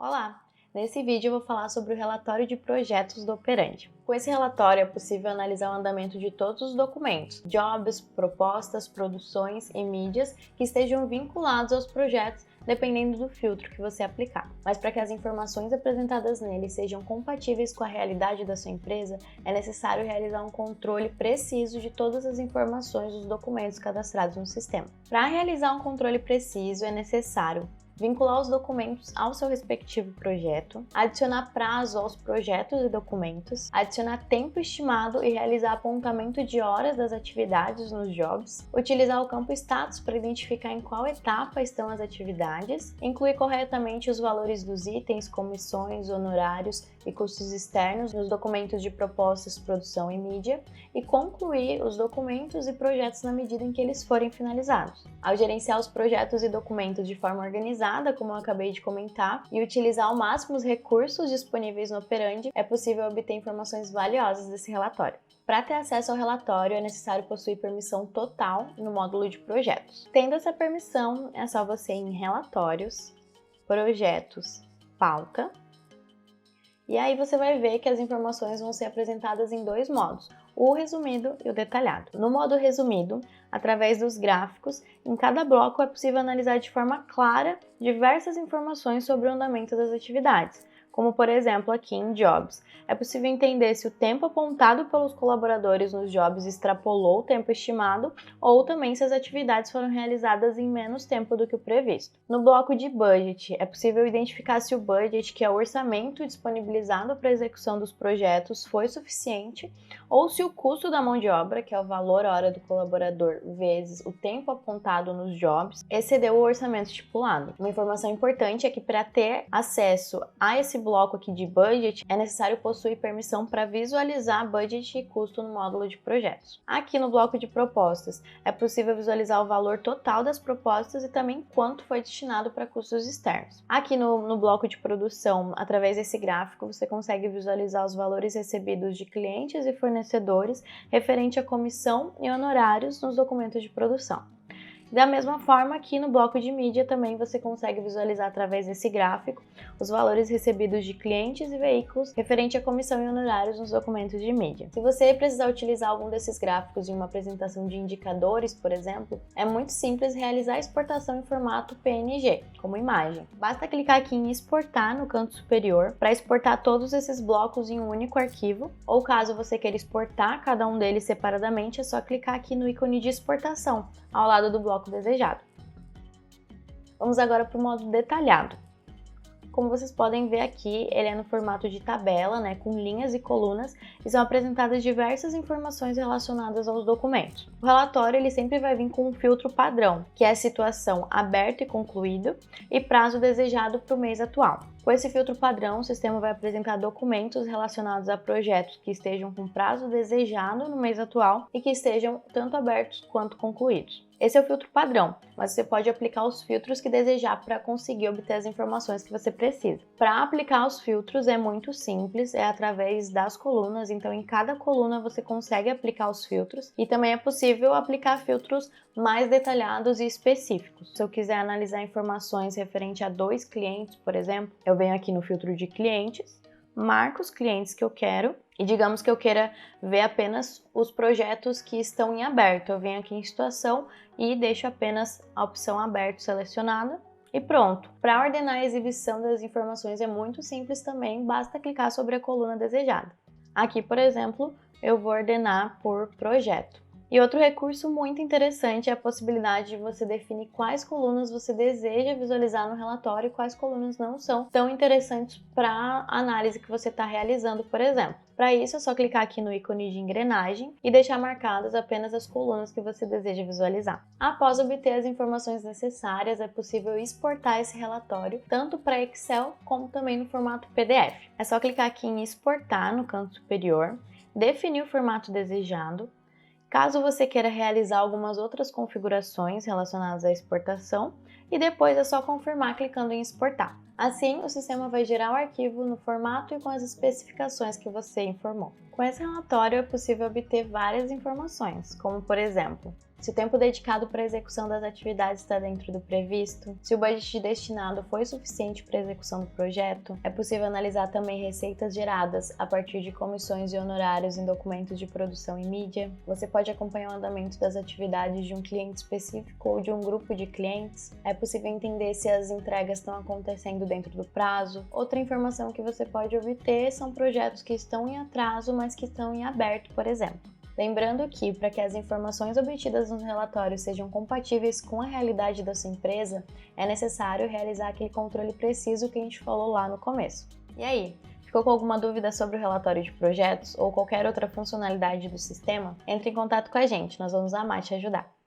Olá! Nesse vídeo eu vou falar sobre o relatório de projetos do Operandi. Com esse relatório é possível analisar o andamento de todos os documentos, jobs, propostas, produções e mídias que estejam vinculados aos projetos, dependendo do filtro que você aplicar. Mas para que as informações apresentadas nele sejam compatíveis com a realidade da sua empresa, é necessário realizar um controle preciso de todas as informações dos documentos cadastrados no sistema. Para realizar um controle preciso, é necessário vincular os documentos ao seu respectivo projeto, adicionar prazo aos projetos e documentos, adicionar tempo estimado e realizar apontamento de horas das atividades nos jobs, utilizar o campo status para identificar em qual etapa estão as atividades, incluir corretamente os valores dos itens, comissões, honorários e custos externos nos documentos de propostas, produção e mídia, e concluir os documentos e projetos na medida em que eles forem finalizados. Ao gerenciar os projetos e documentos de forma organizada, como eu acabei de comentar, e utilizar ao máximo os recursos disponíveis no Operandi, é possível obter informações valiosas desse relatório. Para ter acesso ao relatório, é necessário possuir permissão total no módulo de projetos. Tendo essa permissão, é só você ir em Relatórios, Projetos, Pauta, e aí você vai ver que as informações vão ser apresentadas em dois modos, o resumido e o detalhado. No modo resumido, através dos gráficos, em cada bloco é possível analisar de forma clara diversas informações sobre o andamento das atividades, como por exemplo aqui em Jobs. É possível entender se o tempo apontado pelos colaboradores nos jobs extrapolou o tempo estimado ou também se as atividades foram realizadas em menos tempo do que o previsto. No bloco de Budget, é possível identificar se o budget, que é o orçamento disponibilizado para a execução dos projetos, foi suficiente ou se o custo da mão de obra, que é o valor hora do colaborador vezes o tempo apontado nos jobs, excedeu o orçamento estipulado. Uma informação importante é que para ter acesso a esse bloco aqui de Budget, é necessário possuir permissão para visualizar budget e custo no módulo de projetos. Aqui no bloco de propostas, é possível visualizar o valor total das propostas e também quanto foi destinado para custos externos. Aqui no bloco de produção, através desse gráfico, você consegue visualizar os valores recebidos de clientes e fornecedores referente à comissão e honorários nos documentos de produção. Da mesma forma, aqui no bloco de mídia também você consegue visualizar através desse gráfico os valores recebidos de clientes e veículos referente à comissão e honorários nos documentos de mídia. Se você precisar utilizar algum desses gráficos em uma apresentação de indicadores, por exemplo, é muito simples realizar a exportação em formato PNG, como imagem. Basta clicar aqui em exportar no canto superior para exportar todos esses blocos em um único arquivo, ou caso você queira exportar cada um deles separadamente, é só clicar aqui no ícone de exportação, ao lado do bloco desejado. Vamos agora para o modo detalhado. Como vocês podem ver aqui, ele é no formato de tabela, com linhas e colunas, e são apresentadas diversas informações relacionadas aos documentos. O relatório ele sempre vai vir com um filtro padrão, que é a situação aberto e concluído, e prazo desejado para o mês atual. Com esse filtro padrão, o sistema vai apresentar documentos relacionados a projetos que estejam com prazo desejado no mês atual e que estejam tanto abertos quanto concluídos. Esse é o filtro padrão, mas você pode aplicar os filtros que desejar para conseguir obter as informações que você precisa. Para aplicar os filtros é muito simples, é através das colunas, então em cada coluna você consegue aplicar os filtros e também é possível aplicar filtros mais detalhados e específicos. Se eu quiser analisar informações referente a 2 clientes, por exemplo, eu venho aqui no filtro de clientes, marco os clientes que eu quero e digamos que eu queira ver apenas os projetos que estão em aberto. Eu venho aqui em situação e deixo apenas a opção aberto selecionada e pronto. Para ordenar a exibição das informações é muito simples também, basta clicar sobre a coluna desejada. Aqui, por exemplo, eu vou ordenar por projeto. E outro recurso muito interessante é a possibilidade de você definir quais colunas você deseja visualizar no relatório e quais colunas não são tão interessantes para a análise que você está realizando, por exemplo. Para isso, é só clicar aqui no ícone de engrenagem e deixar marcadas apenas as colunas que você deseja visualizar. Após obter as informações necessárias, é possível exportar esse relatório tanto para Excel como também no formato PDF. É só clicar aqui em exportar no canto superior, definir o formato desejado. Caso você queira realizar algumas outras configurações relacionadas à exportação, e depois é só confirmar clicando em exportar. Assim, o sistema vai gerar o arquivo no formato e com as especificações que você informou. Com esse relatório é possível obter várias informações, como por exemplo, se o tempo dedicado para a execução das atividades está dentro do previsto, se o budget destinado foi suficiente para a execução do projeto. É possível analisar também receitas geradas a partir de comissões e honorários em documentos de produção e mídia. Você pode acompanhar o andamento das atividades de um cliente específico ou de um grupo de clientes. É possível entender se as entregas estão acontecendo dentro do prazo. Outra informação que você pode obter são projetos que estão em atraso, mas que estão em aberto, por exemplo. Lembrando que, para que as informações obtidas nos relatórios sejam compatíveis com a realidade da sua empresa, é necessário realizar aquele controle preciso que a gente falou lá no começo. E aí, ficou com alguma dúvida sobre o relatório de projetos ou qualquer outra funcionalidade do sistema? Entre em contato com a gente, nós vamos amar te ajudar.